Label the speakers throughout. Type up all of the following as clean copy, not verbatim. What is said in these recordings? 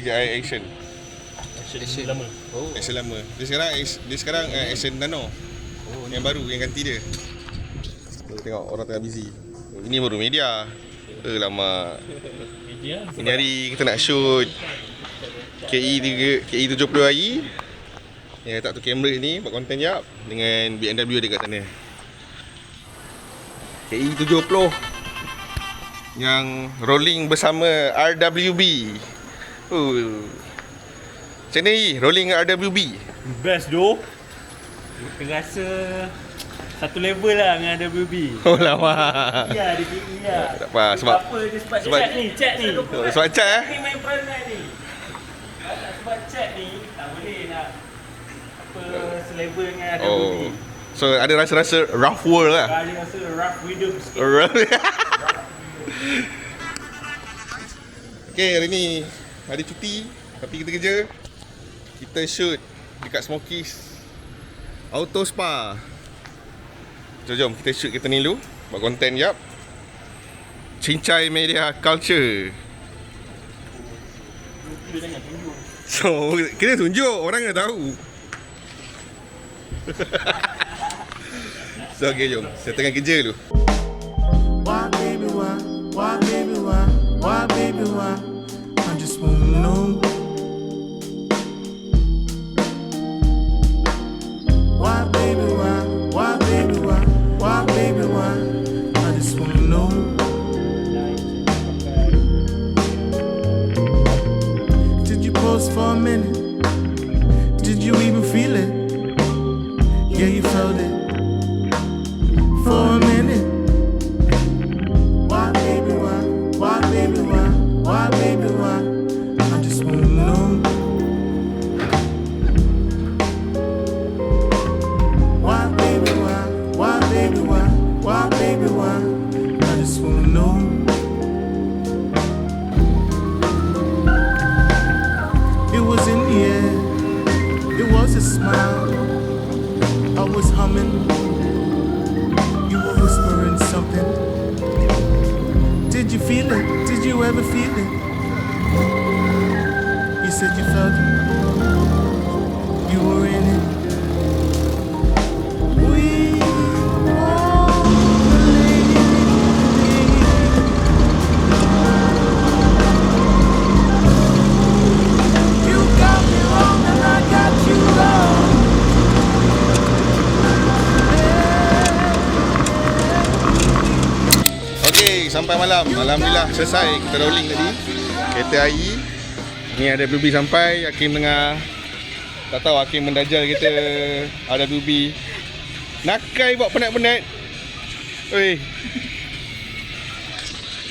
Speaker 1: DJI Action.
Speaker 2: Action lama.
Speaker 3: Oh.
Speaker 1: Action lama. Dia sekarang Action Nano. Yang baru, yang ganti dia. Tengok orang tengah busy. Ini baru media. Lama.
Speaker 2: Media.
Speaker 1: Ini hari kita nak shoot KE 70i. Yang letak tu kamera ni buat konten jap dengan BMW dekat sana. KE 70 yang rolling bersama RWB. Macam ni rolling dengan RWB.
Speaker 2: Best doh. Terasa satu level lah dengan WB.
Speaker 1: Oh lama.
Speaker 2: Ya, dia tinggi lah.
Speaker 1: Tak apa sebab
Speaker 2: apa dia sebab chat ni.
Speaker 1: sebab chat
Speaker 2: Ni main perangai ni. Sebab chat ni tak boleh nak apa selevel dengan WB.
Speaker 1: Oh. So ada rasa-rasa rough world lah.
Speaker 2: Dia rasa rough rhythm sikit.
Speaker 1: Okay, hari ni hari cuti tapi kita kerja. Kita shoot dekat Smokies Auto Spa. Jom kita shoot kita ni dulu. Buat konten jap. Cincai Media Culture. So, kita tunjuk orang yang tahu. So, okay, jom. Saya tengah kerja dulu.
Speaker 4: Why, baby, why? Why, baby, why? Why, baby, why? I just wanna know. Why, baby, why? Why, baby, why? Why, baby, why? I just wanna know. Did you pause for a minute? Did you even feel it? Yeah, you felt it. For a minute. Why, baby, why? Why, baby, why? Why, baby, why? I just wanna know. Why, baby, why? Why, baby, why? Why, baby, why? I just wanna know. It was in the air. It was a smile. I was humming. You were whispering something. Did you feel it? Did you ever feel it? You said you felt it. You were in it. We won't believe it. You got me wrong and I got you wrong.
Speaker 1: Okay, sampai malam. Alhamdulillah selesai kita rolling tadi. Kereta air. Ni ada WB sampai. Hakim tengah tak tahu Hakim mendajal kita RWB. Nakai buat penat-penat. Oi.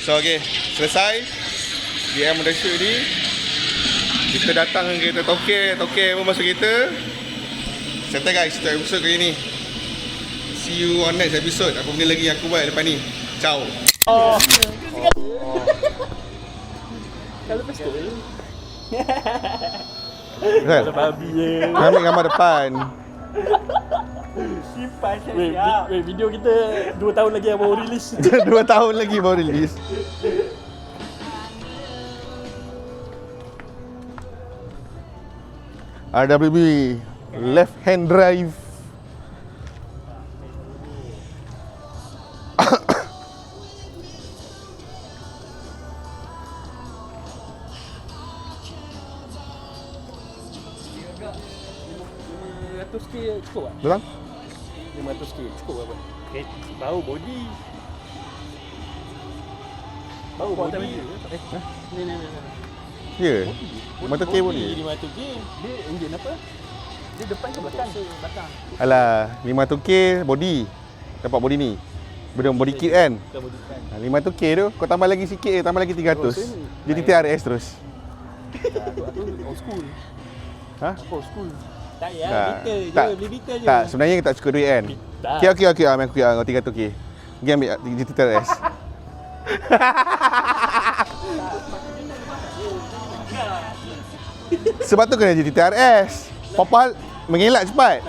Speaker 1: So okay, selesai. DM dah shoot ni. Kita datang dengan kereta Tokek pun masuk kereta. Settle guys, untuk episode kali ni. See you on next episode. Apa benda lagi aku buat lepas ni. Ciao.
Speaker 2: Kalau pistol.
Speaker 1: Kan?
Speaker 2: Babi je.
Speaker 1: Ambil gambar depan.
Speaker 2: Simpan siap. Wait, video kita 2 tahun lagi baru release.
Speaker 1: 2 tahun lagi baru release. RWB left hand drive.
Speaker 2: RM500 cukup tak?
Speaker 1: Betul?
Speaker 2: RM500 cukup apa? Baru body. Baru body. Ni.
Speaker 1: Ya. Mata K boleh.
Speaker 2: RM500. Dia enjin apa? Dia depan ke belakang? Belakang.
Speaker 1: Alah, 500k body. Dapat body ni. Belum body kit kan?
Speaker 2: Bukan body kan.
Speaker 1: 500k tu kau tambah lagi sikit, tambah lagi 300. Jadi TRS terus.
Speaker 2: Aku old school.
Speaker 1: Ha?
Speaker 2: Aku old school. Tak ya,
Speaker 1: Tak.
Speaker 2: bitter je.
Speaker 1: Tak.
Speaker 2: Beli bitter je.
Speaker 1: Tak, sebenarnya tak cukup duit kan?
Speaker 2: Tak.
Speaker 1: Okey, ambil aku kau 300k. Pergi ambil GT TRS. Sebab tu kena GT TRS. Popal mengelak cepat.